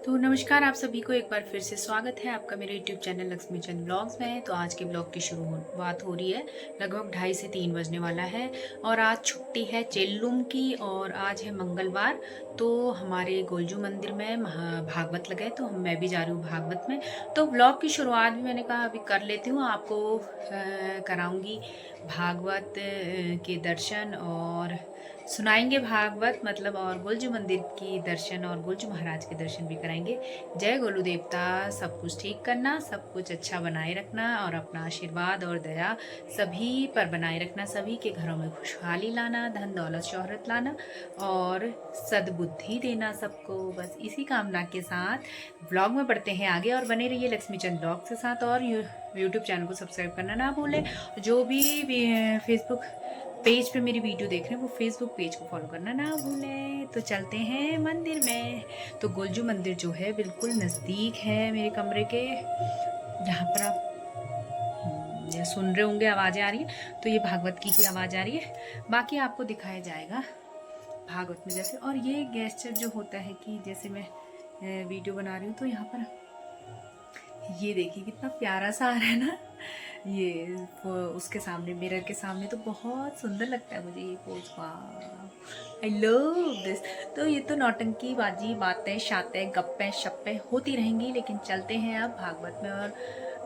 तो नमस्कार आप सभी को एक बार फिर से स्वागत है आपका मेरे YouTube चैनल लक्ष्मी चंद ब्लॉग्स में। तो आज के ब्लॉग की शुरुआत हो रही है, लगभग 2:30 से 3 बजने वाला है और आज छुट्टी है चेल्लुम की और आज है मंगलवार। तो हमारे गोलजू मंदिर में भागवत लगे, तो मैं भी जा रही हूँ भागवत में। तो ब्लॉग की शुरुआत भी मैंने कहा अभी कर लेती हूँ, आपको कराऊंगी भागवत के दर्शन और सुनाएंगे भागवत मतलब, और गोलजू मंदिर की दर्शन और गोलजू महाराज के दर्शन भी कराएंगे। जय गोलू देवता, सब कुछ ठीक करना, सब कुछ अच्छा बनाए रखना और अपना आशीर्वाद और दया सभी पर बनाए रखना, सभी के घरों में खुशहाली लाना, धन दौलत शोहरत लाना और सद्बुद्धि देना सबको। बस इसी कामना के साथ ब्लॉग में बढ़ते हैं आगे और बने रहिए लक्ष्मी चंद ब्लॉग के साथ। और यूट्यूब चैनल को सब्सक्राइब करना ना भूलें। जो भी फेसबुक पेज पे मेरी वीडियो देख रहे हैं वो फेसबुक पेज को फॉलो करना ना भूलें। तो चलते हैं मंदिर में। तो गोलजू मंदिर जो है बिल्कुल नज़दीक है मेरे कमरे के, जहाँ पर आप ये सुन रहे होंगे आवाज़ें आ रही है, तो ये भागवत की ही आवाज़ आ रही है। बाकी आपको दिखाया जाएगा भागवत में जैसे। और ये गेस्चर जो होता है कि जैसे मैं वीडियो बना रही हूँ तो यहाँ पर ये देखिए कितना प्यारा सा आ रहा है ना, ये उसके सामने मिरर के सामने तो बहुत सुंदर लगता है मुझे ये पोज। वाह, आई लव दिस। तो ये तो नौटंकी बाजी बातें शातें गप्पें शप्पें होती रहेंगी, लेकिन चलते हैं अब भागवत में और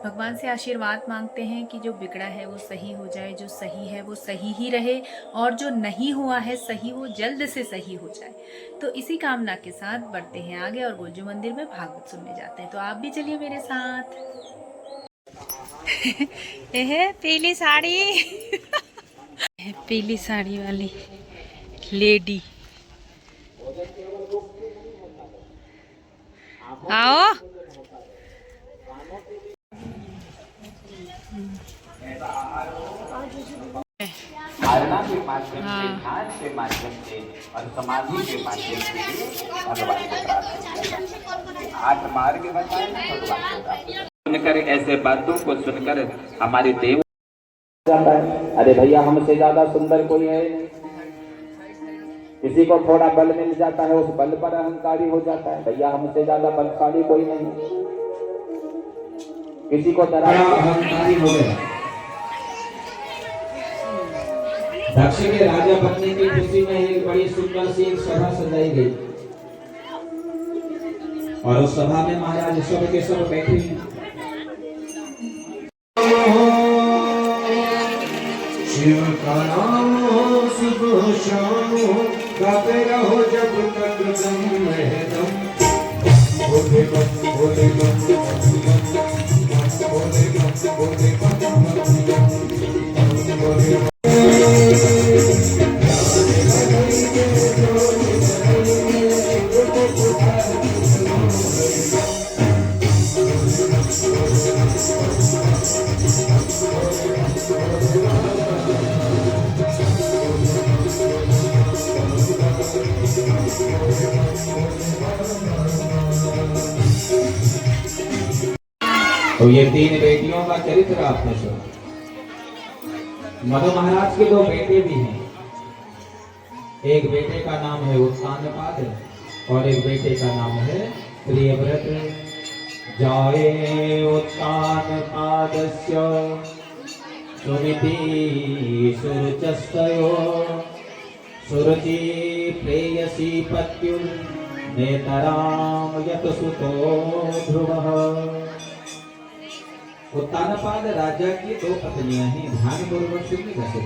भगवान से आशीर्वाद मांगते हैं कि जो बिगड़ा है वो सही हो जाए, जो सही है वो सही ही रहे और जो नहीं हुआ है सही वो जल्द से सही हो जाए। तो इसी कामना के साथ बढ़ते हैं आगे और गोलजू मंदिर में भागवत सुनने जाते हैं। तो आप भी चलिए मेरे साथ। यह पीली साड़ी पीली साड़ी वाली लेडी, आओ। धारणा के माध्यम से, ध्यान के माध्यम से और समाधि के माध्यम से भगवान को प्राप्त किया। 8 मार्ग बताए भगवान को प्राप्त। सुनकर ऐसे बातों को सुनकर हमारे देव जाता है, अरे भैया हमसे ज्यादा सुंदर कोई है नहीं। किसी को थोड़ा बल मिल जाता है, उस बल पर अहंकारी हो जाता है, भैया हमसे ज्यादा बलशाली कोई नहीं। किसी को डरा अहंकारी हो गया। दक्ष के राजा बनने की खुशी में एक बड़ी सुंदर सी एक सभा सजाई गई और उस सभा में महाराज सब के सब बैठे हैं। शिव का नाम हो सुबह शाम हो, गाते रहो जब तक दम है दम। बोले बम बोले बम बोले बम बोले बम बोले तो ये 3 बेटियों का चरित्र आपने सुना। मधु महाराज के 2 बेटे भी हैं। एक बेटे का नाम है उत्तानपाद और एक बेटे का नाम है प्रियव्रत। जाए उत्तानपादस्य सुनिति सुरुचस्तयो, सुरुचि प्रेयसी पत्युर नेतराम यतसुतो ध्रुवः। उत्तानपाद राजा की 2 पत्नियां हैं, ध्यान पूर्वक सुनिए कैसे।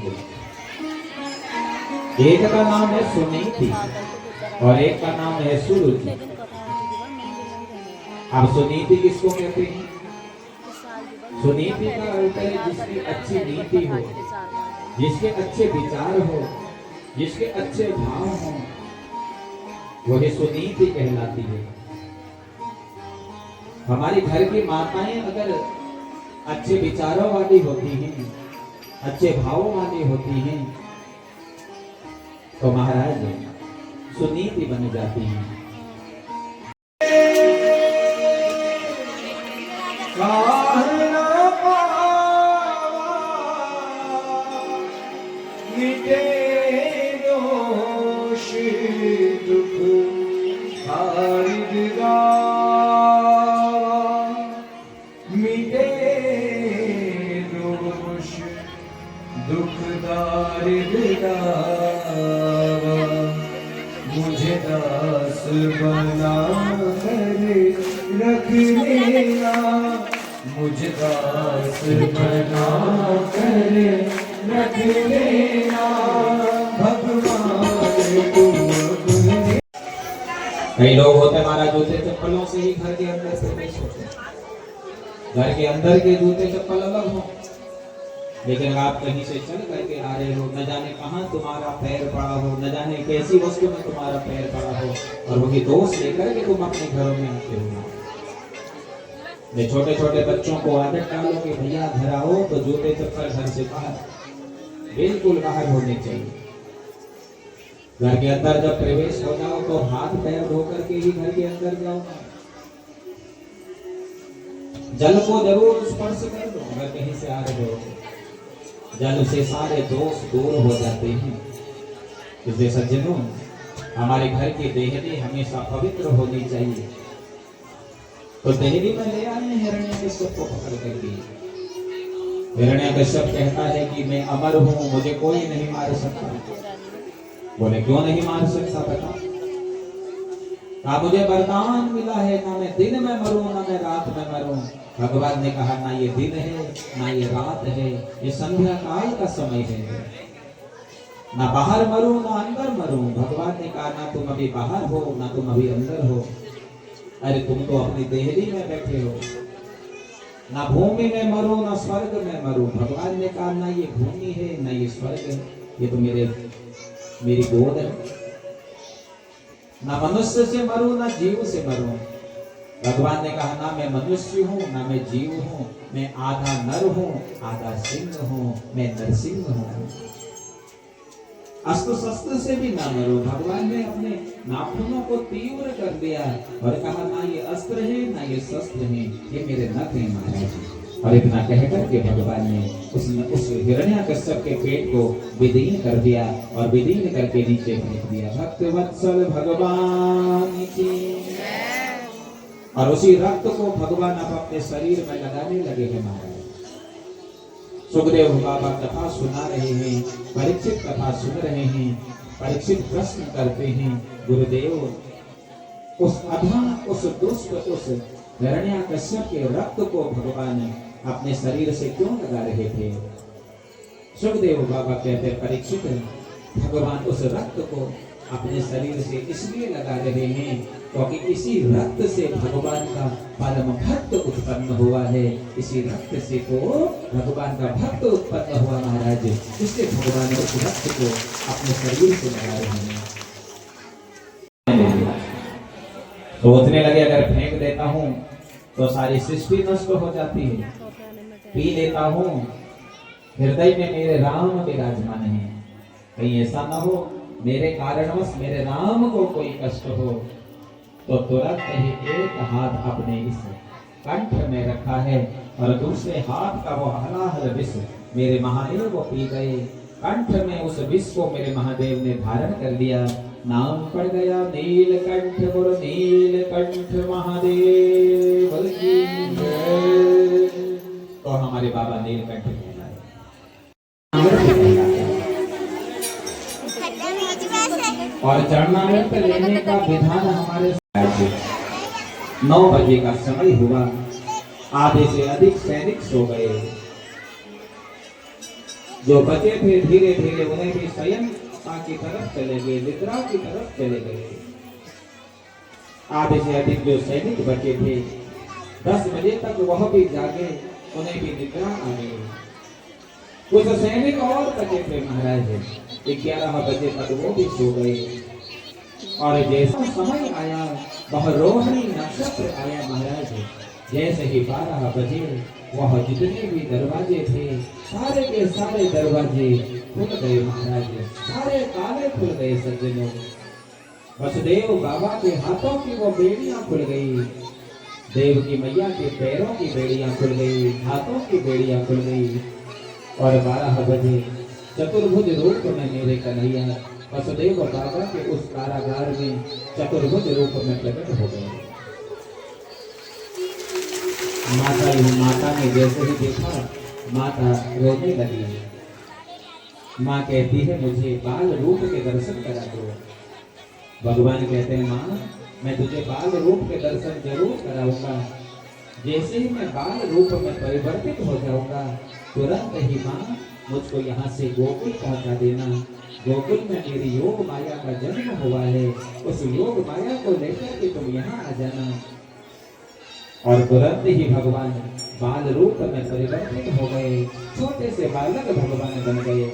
एक का नाम है सुनीति और एक का नाम है सुरुचि। अब सुनीति किसको कहते हैं? सुनीति का अर्थ है जिसकी अच्छी नीति हो, जिसके अच्छे विचार हो, जिसके अच्छे भाव हो, वही सुनीति कहलाती है। हमारी घर की माताएं अगर अच्छे विचारों वाली होती हैं, अच्छे भावों वाली होती हैं, तो महाराज सुनीति बन जाती हैं। मिटे दोष दुख हारिद मिटे दोष दुख दारिद मुझे दास बना कर रख लेना, मुझे दास बना कर रख लेना भगवान तुम अपने। कई लोग होते महाराज जूते चप्पलों से ही घर के अंदर प्रवेश होते हैं, घर के अंदर के जूते चप्पल अलग हो, लेकिन आप कहीं से चल करके आ रहे हो, न जाने कहाँ तुम्हारा पैर पड़ा हो, न जाने कैसी वस्तु में तुम्हारा पैर पड़ा हो, और वही दोष लेकर के तुम अपने घरों में आते हो। ये छोटे छोटे बच्चों को आदत डालो कि भैया घर आओ तो जूते चप्पल घर से बाहर, बिल्कुल बाहर होने चाहिए। घर के अंदर जब प्रवेश हो जाओ तो हाथ पैर धो करके ही घर के अंदर जाओ। जल को जरूर स्पर्श कर दो अगर कहीं से आ रहे हो, जल से सारे दोष दूर हो जाते हैं। इसलिए सज्जनों, हमारे घर की देहरी हमेशा पवित्र होनी चाहिए। तो देहरी में ले आए हिरण्यकश्यप को पकड़ करके। हिरण्यकश्यप कहता है कि मैं अमर हूँ, मुझे कोई नहीं मार सकता। बोले क्यों नहीं मार सकता बता? कहा मुझे वरदान मिला है, ना मैं दिन में मरूं ना मैं रात में मरूं। भगवान ने कहा ना ये दिन है ना ये रात है, ये संध्या काल का समय है। ना बाहर मरूं ना अंदर मरूं। भगवान ने कहा ना तुम अभी बाहर हो ना तुम अभी अंदर हो। अरे तुम तो अपनी देहरी में बैठे हो। ना भूमि में मरूं ना स्वर्ग में मरूं। भगवान ने कहा ना ये भूमि है ना ये स्वर्ग है, ये तो मेरी गोद है। ना मनुष्य से मरूं ना जीव से मरूं। भगवान ने कहा ना मैं मनुष्य हूँ ना मैं जीव हूँ, मैं आधा नर हूँ आधा सिंह हूँ, मैं नरसिंह हूँ। अस्त्र शस्त्र से भी ना मरो। भगवान ने अपने नाखूनों को तीव्र कर दिया और कहा ना ये अस्त्र है ना ये शस्त्र है, ये मेरे नख हैं महाराज। और इतना कहकर के भगवान ने उस हिरण्यकश्यप के पेट को विदीर्ण कर दिया और विदीर्ण करके नीचे फेंक दिया। भक्त वत्सल भगवान की। और उसी रक्त को भगवान अब अपने शरीर में लगाने लगे हैं महाराज। सुखदेव बाबा कथा सुना रहे हैं, परीक्षित कथा सुन रहे हैं। परीक्षित प्रश्न करते हैं, गुरुदेव उस अधम उस दुष्ट उस हिरण्यकश्यप के रक्त को भगवान अपने शरीर से क्यों लगा रहे थे? सुखदेव बाबा कहते परीक्षित भगवान उस रक्त को अपने शरीर से इसलिए लगा रहे हैं क्योंकि इसी रक्त से भगवान का परम भक्त उत्पन्न हुआ है। इसी रक्त से तो भगवान का भक्त उत्पन्न हुआ महाराज, इसलिए भगवान उस रक्त को अपने शरीर से लगा रहे हैं। सोचने लगे अगर फेंक देता हूँ तो सारी सृष्टि नष्ट हो जाती है। पी लेता हूँ, हृदय में मेरे राम विराजमान है, कहीं ऐसा ना हो मेरे कारणवश मेरे राम को कोई कष्ट हो। तो तुरंत ही एक हाथ अपने इस कंठ में रखा है और दूसरे हाथ का वो हलाहल विष मेरे महादेव को पी गए। कंठ में उस विष को मेरे महादेव ने धारण कर लिया। नाम पड़ गया नीलकंठ गुरु नीलकंठ महादेव की जय। तो हमारे बाबा नीलकंठ कहलाए। और चरणामृत लेने का विधान हमारे 9 बजे का समय हुआ। आधे से अधिक सैनिक सो गए। जो बचे थे धीरे धीरे उन्हें भी शयनता की तरफ चले गए, निद्रा की तरफ चले गए। आधे से अधिक जो सैनिक बचे थे 10 बजे तक वह भी जागे, उन्हें भी निद्रा आ गई। कुछ सैनिक और बचे थे महाराज, 11 बजे तक वो भी सो गए। और जैसा समय आया वह रोहिणी नक्षत्र आया महाराज। जैसे ही 12 बजे वह जितने भी दरवाजे थे सारे के सारे दरवाजे खुल गए महाराज, सारे ताले खुल गए सज्जनों। वसुदेव बाबा के हाथों की वो बेड़ियां खुल गई, देव की मैया के पैरों की बेड़ियां खुल गई, हाथों की बेड़ियां खुल गई। और 12 बजे चतुर्भुज रूप में मेरे कन्हैया वसुदेव बाबा के उस कारागार में चतुर्भुज रूप में प्रकट हो गए। माता ने जैसे ही देखा, माता रोने लगी। माँ कहती है मुझे बाल रूप के दर्शन करा दो। भगवान कहते हैं माँ मैं तुझे बाल रूप के दर्शन जरूर कराऊंगा। जैसे ही मैं बाल रूप में परिवर्तित हो जाऊंगा तुरंत ही माँ मुझको यहाँ से गोकुल पहुंचा देना। गोकुल में मेरी योग माया का जन्म हुआ है, उस योग माया को लेकर के तुम यहाँ आ जाना। और तुरंत ही भगवान बाल रूप में परिवर्तित हो गए, छोटे से बालक भगवान बन गए।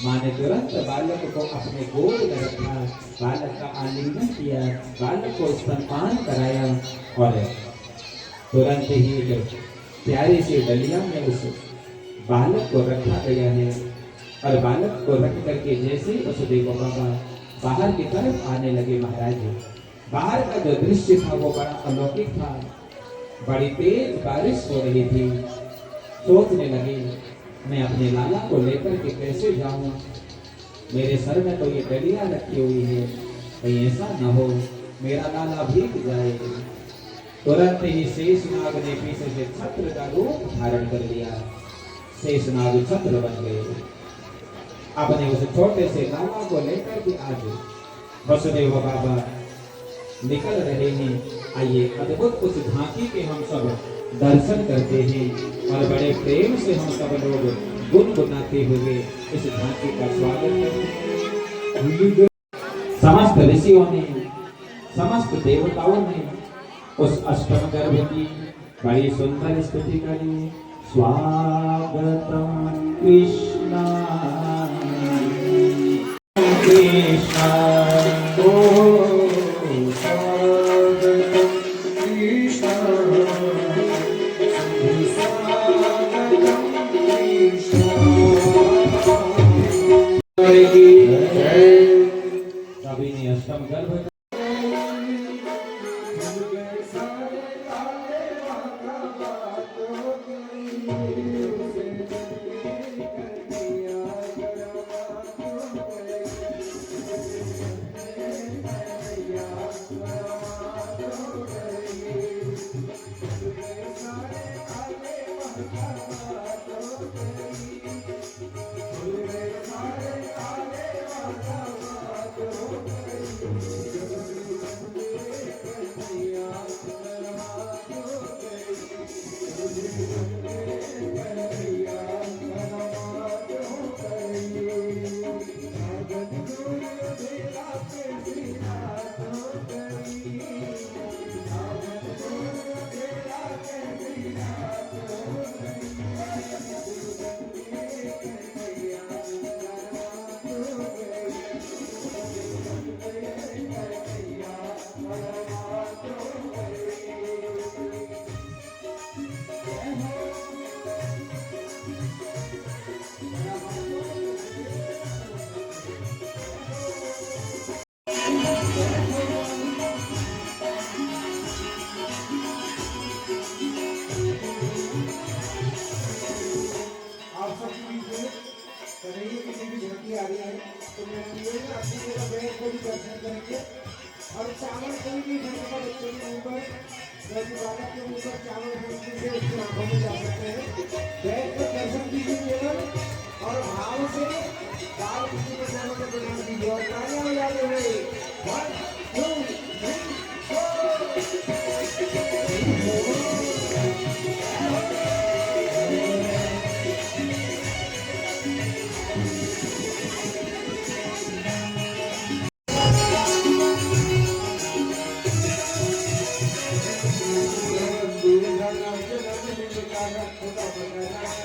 माँ ने तुरंत बालक को अपने गोद में रखा, बालक का आलिंगन किया, बालक को स्तनपान कराया और तुरंत ही एक प्यारी सी डलिया में उस बालक को रखा गया है। और बालक को रख करके जैसे वसुदेव बाबा बाहर की तरफ आने लगे, महाराज बाहर का जो दृश्य था वो बड़ा अलौकिक था। बड़ी तेज बारिश हो रही थी। सोचने लगे मैं अपने लाला को लेकर के कैसे जाऊं, मेरे सर में तो ये डलिया रखी हुई है, कहीं ऐसा न हो मेरा लाला भीग जाए। तुरंत ही शेषनाग ने पीछे से छत्र का रूप धारण कर लिया। शेषनाग छत्र बन गए। अपने उस छोटे से लाला को लेकर के आज वसुदेव बाबा निकल रहे हैं। आइए अद्भुत उस झांकी के हम सब दर्शन करते हैं और बड़े प्रेम से हम सब लोग गुनगुनाते हुए इस झांकी का स्वागत करते हैं। समस्त ऋषियों ने, समस्त देवताओं ने उस अष्टम गर्भ की बड़ी सुंदर स्तुति करी। स्वागतम कृष्णा कृष्णा सभी ने अष्टम गर्भ और चावल कोई भी घर का बच्चे के ऊपर यदि बालक के ऊपर चावल फेंकने से उसकी आंखों में जा सकते हैं। बैठ कर दर्शन कीजिए केवल और भाव से बाल किसी को जाने का प्रदान कीजिए और तालियां बजाते हुए 1 2 3 छोटा